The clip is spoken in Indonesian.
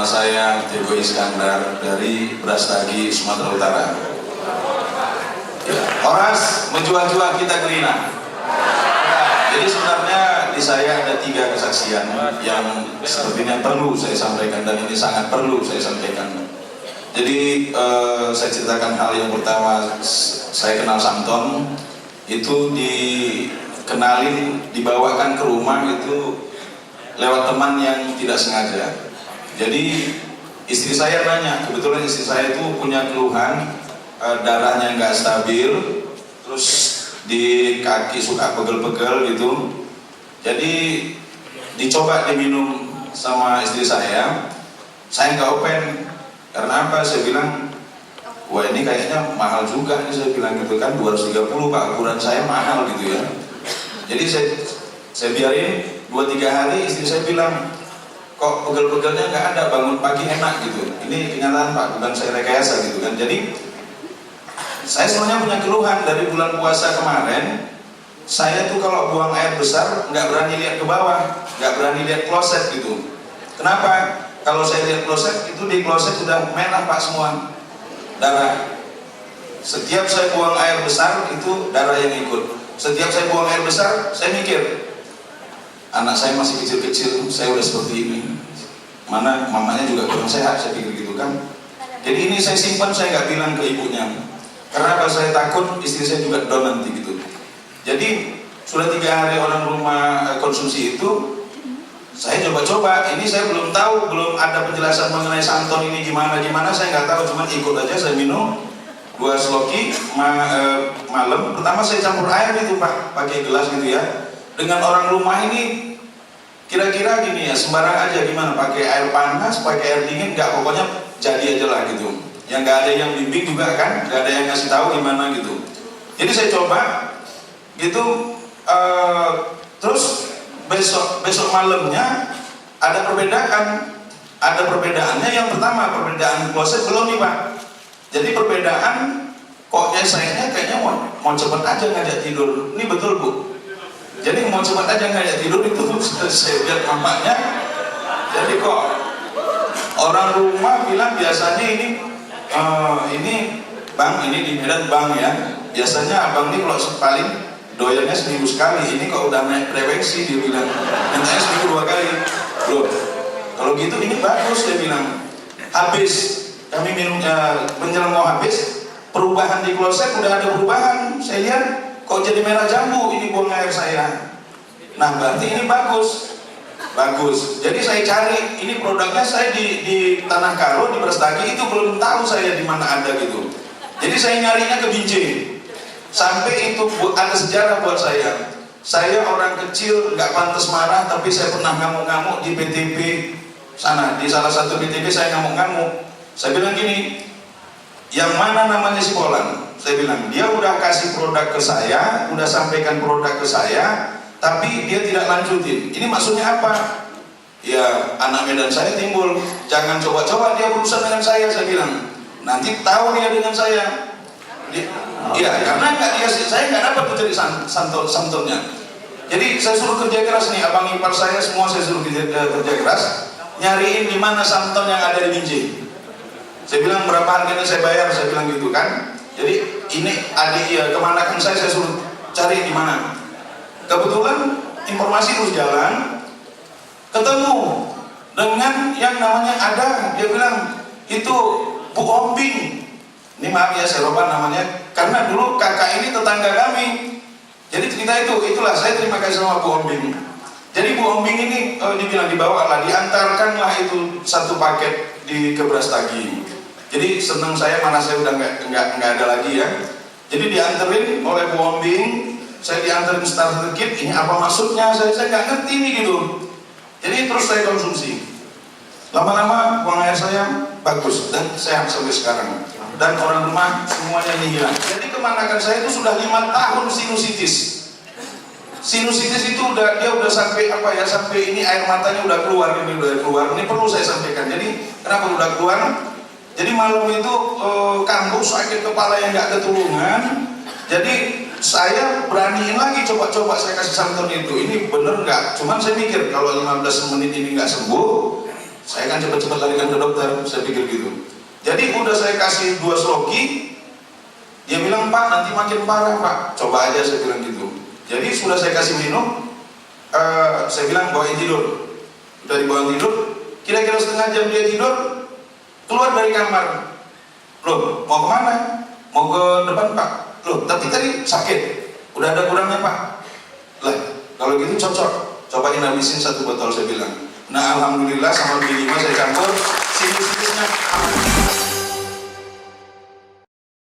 saya Teguh Iskandar dari Brastagi, Sumatera Utara. Ya, Horas menjual-jual kita gerina. Jadi sebenarnya di saya ada 3 kesaksian yang sepertinya perlu saya sampaikan, dan ini sangat perlu saya sampaikan. Jadi saya ceritakan hal yang pertama. Saya kenal Samton itu dikenalin, dibawakan ke rumah itu lewat teman yang tidak sengaja. Jadi istri saya nanya, kebetulan istri saya itu punya keluhan darahnya nggak stabil, terus di kaki suka pegel-pegel gitu. Jadi dicoba diminum sama istri saya nggak open. Karena apa? Saya bilang, wah ini kayaknya mahal juga nih, saya bilang gitu kan, 230 Pak, ukuran saya mahal gitu ya. Jadi saya biarin 2-3 hari, istri saya bilang, kok pegel-pegelnya nggak ada, bangun pagi enak gitu. Ini kenyataan Pak, bukan saya rekayasa gitu kan. Jadi saya sebenarnya punya keluhan dari bulan puasa kemarin. Saya tuh kalau buang air besar nggak berani lihat ke bawah, nggak berani lihat kloset gitu. Kenapa? Kalau saya lihat kloset, itu di kloset sudah merah Pak semua, darah. Setiap saya buang air besar itu darah yang ikut. Setiap saya buang air besar, saya mikir, anak saya masih kecil-kecil, saya udah seperti ini. Mana mamanya juga kurang sehat, saya pikir gitu kan. Jadi ini saya simpan, saya nggak bilang ke ibunya. Karena kalau saya takut istri saya juga down nanti gitu. Jadi sudah 3 hari orang rumah konsumsi itu, saya coba-coba. Ini saya belum tahu, belum ada penjelasan mengenai Samton ini gimana, saya nggak tahu. Cuman ikut aja, saya minum 2 sloki malam. Pertama saya campur air gitu Pak, pakai gelas gitu ya. Dengan orang rumah ini kira-kira gini ya, sembarang aja gimana, pakai air panas, pakai air dingin, nggak, pokoknya jadi aja lah gitu. Yang nggak ada yang bimbing juga kan, nggak ada yang ngasih tahu gimana gitu. Jadi saya coba gitu, terus besok malamnya ada perbedaannya. Yang pertama, perbedaan kloset belum nih Pak. Jadi perbedaan koknya saya kayaknya mau cepet aja ngajak tidur. Ini betul Bu. Jadi mau cepet aja ngajak tidur itu saya lihat mamanya. Jadi kok orang rumah bilang biasanya ini Bang, ini di Medan Bang ya. Biasanya abang ini kalau paling doyannya seminggu sekali. Ini kok udah naik frekuensi, dia bilang. Mintanya seminggu 2 kali. Loh, kalau gitu ini bagus, dia bilang. Habis kami minum menjelang mau habis, perubahan di kloset udah ada perubahan. Saya lihat kok jadi merah jambu ini buang air saya. Nah berarti ini bagus. Jadi saya cari, ini produknya saya di Tanah Karo, di Brastagi itu belum tahu saya di mana ada gitu. Jadi saya nyarinya ke Binjai. Sampai itu ada sejarah buat saya. Saya orang kecil nggak pantas marah, tapi saya pernah ngamuk-ngamuk di PTP sana. Di salah satu PTP saya ngamuk-ngamuk. Saya bilang gini, yang mana namanya si Polan? Saya bilang, dia udah kasih produk ke saya, udah sampaikan produk ke saya, tapi dia tidak lanjutin. Ini maksudnya apa? Ya anak Medan saya timbul, jangan coba-coba dia berurusan dengan saya bilang. Nanti tahu dia dengan saya. Iya, karena saya nggak dapat menjadi santonnya. Jadi saya suruh kerja keras nih, abang ipar saya semua saya suruh kerja keras, nyariin di mana santon yang ada di Binjai. Saya bilang berapa harganya saya bayar, saya bilang gitu kan. Jadi ini adik ya kemanakan saya suruh cari di mana. Kebetulan informasi terus jalan, ketemu dengan yang namanya ada, dia bilang itu Bu Ombing. Ini maaf ya saya lupa namanya, karena dulu kakak ini tetangga kami. Jadi cerita itulah saya terima kasih sama Bu Ombing. Jadi Bu Ombing ini dibilang dibawalah, diantarkanlah itu 1 paket ke Brastagi. Jadi senang saya, mana saya udah nggak ada lagi ya. Jadi dianterin oleh Bu Ombing, saya dianterin starter kit. Ini apa maksudnya? Saya nggak ngerti nih gitu. Jadi terus saya konsumsi. Lama-lama buang air saya bagus dan sehat sampai sekarang. Dan orang rumah semuanya ini hilang. Jadi kemanakan saya itu sudah 5 tahun sinusitis. Sinusitis itu dia udah sampai apa ya? Sampai ini air matanya udah keluar, Ini perlu saya sampaikan. Jadi kenapa udah keluar? Jadi malam itu kambuh, sakit kepala yang nggak ketulungan. Jadi saya beraniin lagi coba-coba saya kasih santon itu. Ini bener nggak? Cuman saya mikir kalau 15 menit ini nggak sembuh, Saya kan cepat-cepat larikan ke dokter, saya pikir gitu. Jadi udah saya kasih 2 sloki, dia bilang, Pak nanti makin parah Pak, coba aja, saya bilang gitu. Jadi sudah saya kasih minum, saya bilang bawain tidur. Udah dibawa tidur, kira-kira setengah jam dia tidur, keluar dari kamar. Loh, mau kemana? Mau ke depan Pak. Loh, tapi tadi sakit, udah ada kurangnya Pak. Lah, kalau gitu cocok, cobain habisin 1 botol, saya bilang. Nah alhamdulillah sama biji saya campur, sinus-sinusnya